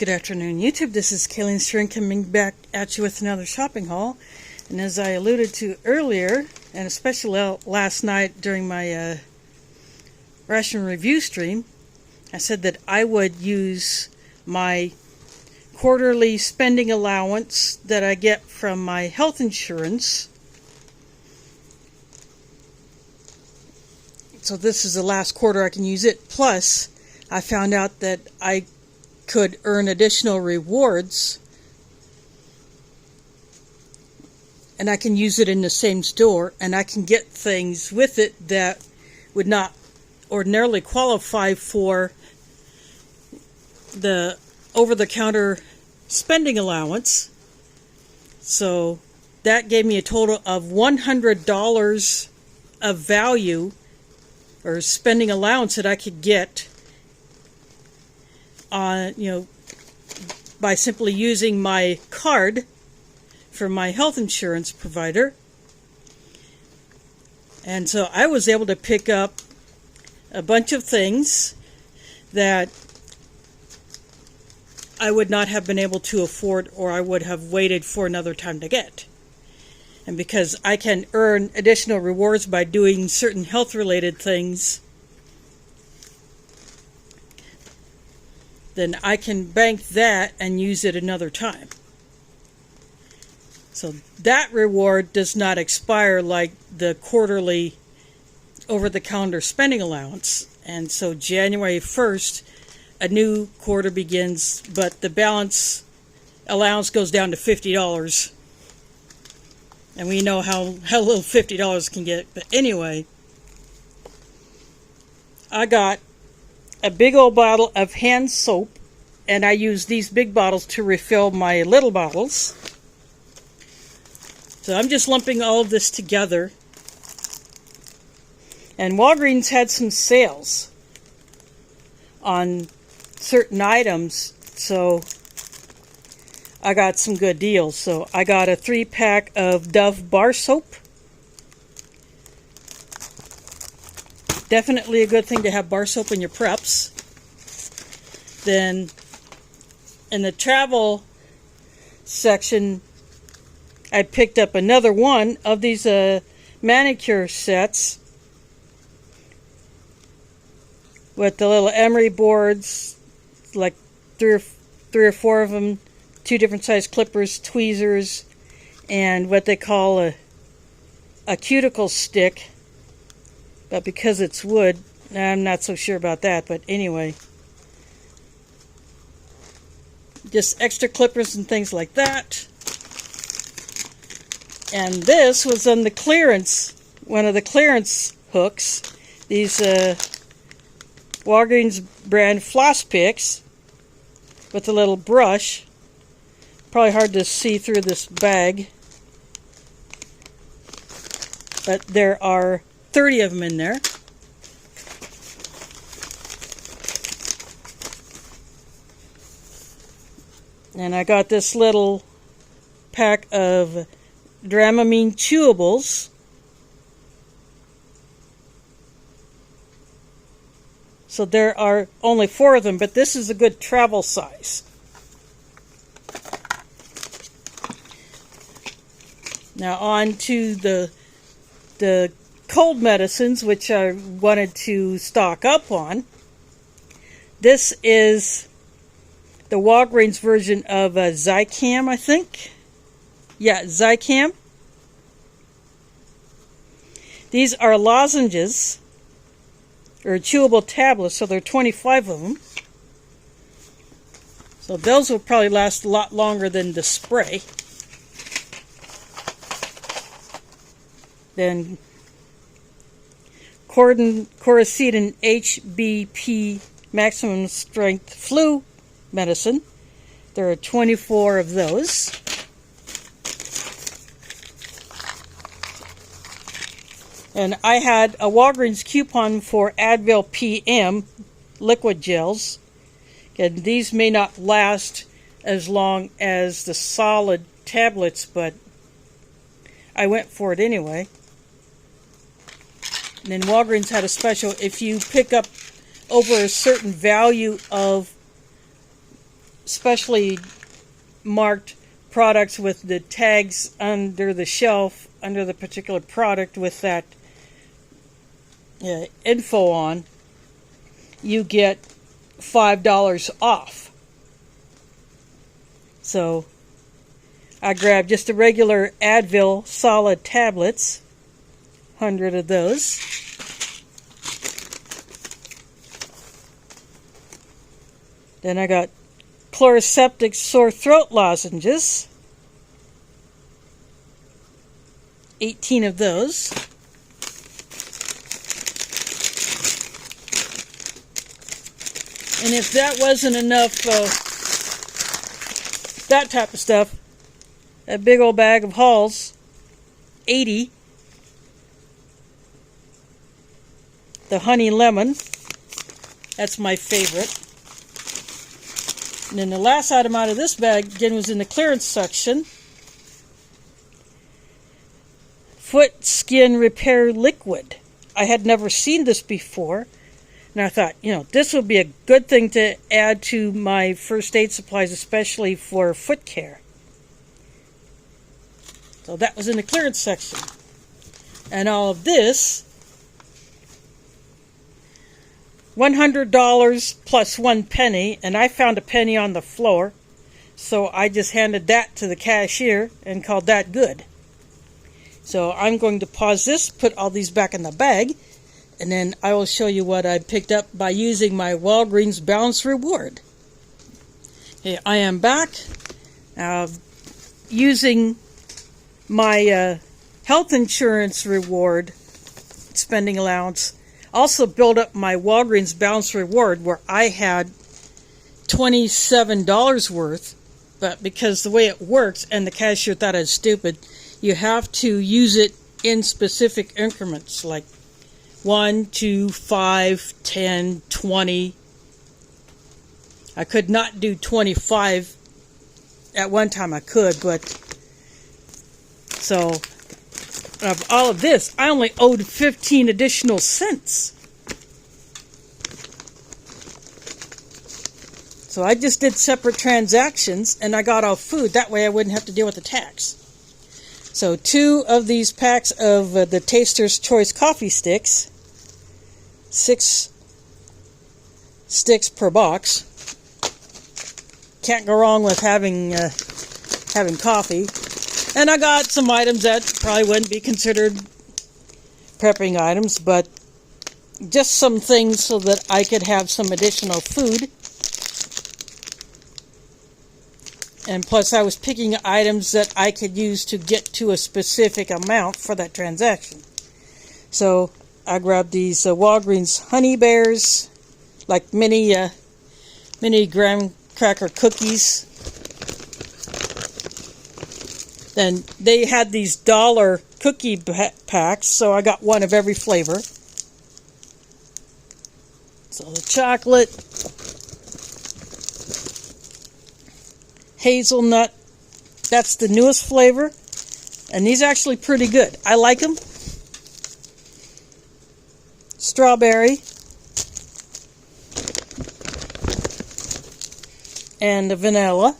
Good afternoon, YouTube. This is Kayleen String coming back at you with another shopping haul. And as I alluded to earlier, and especially last night during my ration review stream, I said that I would use my quarterly spending allowance that I get from my health insurance. So this is the last quarter I can use it. Plus, I found out that I could earn additional rewards, and I can use it in the same store, and I can get things with it that would not ordinarily qualify for the over-the-counter spending allowance. So that gave me a total of $100 of value or spending allowance that I could get by simply using my card from my health insurance provider. And so I was able to pick up a bunch of things that I would not have been able to afford, or I would have waited for another time to get. And because I can earn additional rewards by doing certain health-related things, then I can bank that and use it another time. So that reward does not expire like the quarterly over-the-counter spending allowance. And so January 1st, a new quarter begins, but the balance allowance goes down to $50. And we know how little $50 can get. But anyway, I got a big old bottle of hand soap, and I use these big bottles to refill my little bottles. So I'm just lumping all of this together. And Walgreens had some sales on certain items, so I got some good deals. So I got a 3-pack of Dove bar soap. Definitely a good thing to have bar soap in your preps. Then in the travel section, I picked up another one of these manicure sets with the little emery boards, like three or four of them, 2 different size clippers, tweezers, and what they call a cuticle stick. But because it's wood, I'm not so sure about that. But anyway, just extra clippers and things like that. And this was on the clearance, one of the clearance hooks. These Walgreens brand floss picks with a little brush. Probably hard to see through this bag, but there are 30 of them in there. And I got this little pack of Dramamine chewables. So there are only 4 of them, but this is a good travel size. Now on to the cold medicines, which I wanted to stock up on. This is the Walgreens version of Zicam, I think. Yeah, Zicam. These are lozenges, or chewable tablets, so there are 25 of them. So those will probably last a lot longer than the spray. Then Coricidin HBP maximum strength flu medicine. There are 24 of those. And I had a Walgreens coupon for Advil PM liquid gels. And these may not last as long as the solid tablets, but I went for it anyway. And then Walgreens had a special. If you pick up over a certain value of specially marked products with the tags under the shelf, under the particular product with that info on, you get $5 off. So I grabbed just the regular Advil solid tablets, 100 of those. Then I got Chloraseptic sore throat lozenges, 18 of those. And if that wasn't enough that type of stuff, a big old bag of Halls, 80. The honey lemon, that's my favorite. And then the last item out of this bag, again, was in the clearance section. Foot skin repair liquid. I had never seen this before. And I thought, this would be a good thing to add to my first aid supplies, especially for foot care. So that was in the clearance section. And all of this, $100 plus 1 penny, and I found a penny on the floor, so I just handed that to the cashier and called that good. So I'm going to pause this, put all these back in the bag, and then I will show you what I picked up by using my Walgreens Balance Reward. Okay, I am back using my health insurance reward spending allowance. Also build up my Walgreens Balance Reward where I had $27 worth, but because the way it works, and the cashier thought I was stupid, you have to use it in specific increments, like 1, 2, 5, 10, 20. I could not do 25 at one time. I could, but so of all of this, I only owed 15 additional cents. So I just did separate transactions, and I got off food. That way I wouldn't have to deal with the tax. So 2 of these packs of the Taster's Choice coffee sticks, 6 sticks per box. Can't go wrong with having coffee. And I got some items that probably wouldn't be considered prepping items, but just some things so that I could have some additional food. And plus I was picking items that I could use to get to a specific amount for that transaction. So I grabbed these Walgreens Honey Bears, like mini graham cracker cookies. Then they had these dollar cookie packs, so I got one of every flavor. So the chocolate, hazelnut, that's the newest flavor, and these are actually pretty good. I like them. Strawberry and the vanilla.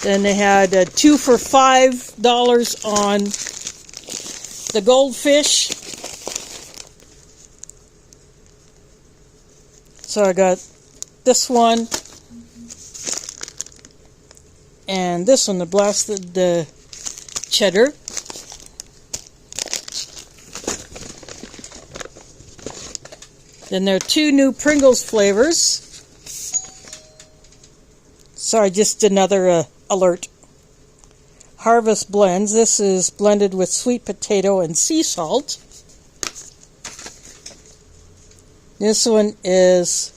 Then they had 2 for $5 on the goldfish. So I got this one and this one, the blasted cheddar. Then there are 2 new Pringles flavors. Sorry, just another alert. Harvest Blends. This is blended with sweet potato and sea salt. This one is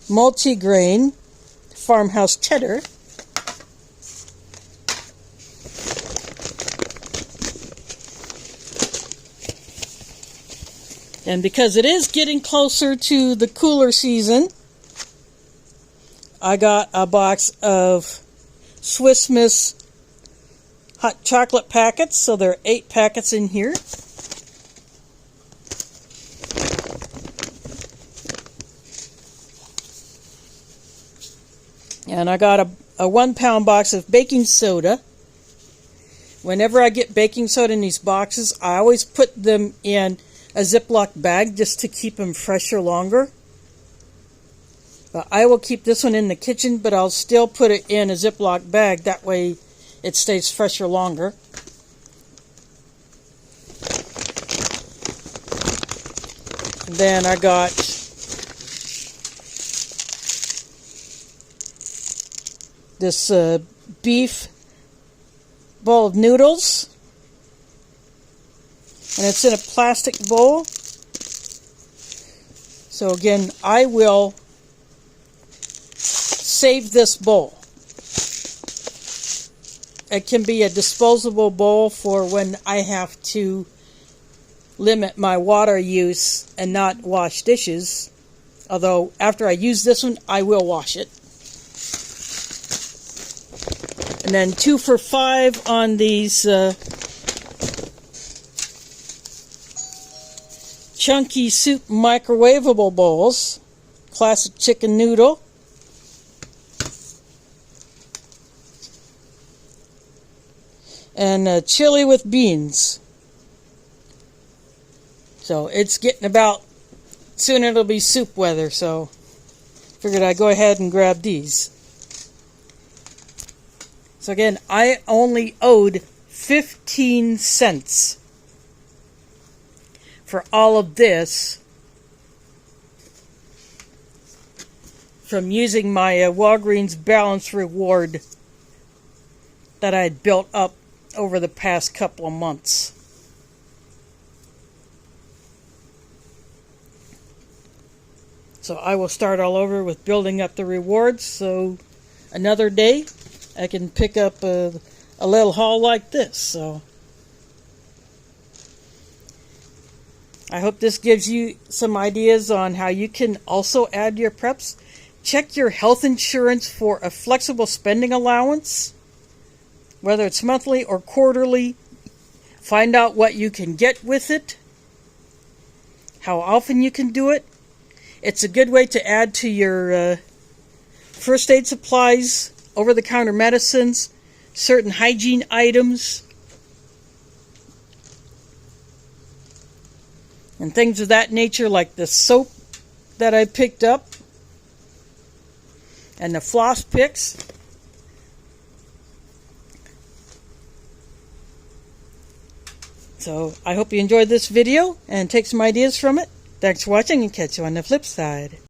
multi-grain farmhouse cheddar. And because it is getting closer to the cooler season, I got a box of Swiss Miss hot chocolate packets. So there are 8 packets in here. And I got a 1 pound box of baking soda. Whenever I get baking soda in these boxes, I always put them in a Ziploc bag just to keep them fresher longer. But I will keep this one in the kitchen, but I'll still put it in a Ziploc bag. That way it stays fresher longer. And then I got this beef bowl of noodles, and it's in a plastic bowl. So again, I will save this bowl. It can be a disposable bowl for when I have to limit my water use and not wash dishes. Although after I use this one, I will wash it. And then 2 for $5 on these chunky soup microwavable bowls. Classic chicken noodle. And chili with beans. So it's getting about, soon it'll be soup weather, so figured I'd go ahead and grab these. So again, I only owed 15 cents for all of this from using my Walgreens balance reward that I had built up over the past couple of months. So I will start all over with building up the rewards, so another day I can pick up a little haul like this. So I hope this gives you some ideas on how you can also add your preps. Check your health insurance for a flexible spending allowance, whether it's monthly or quarterly. Find out what you can get with it, how often you can do it. It's a good way to add to your first aid supplies, over-the-counter medicines, certain hygiene items, and things of that nature, like the soap that I picked up and the floss picks. So I hope you enjoyed this video and take some ideas from it. Thanks for watching, and catch you on the flip side.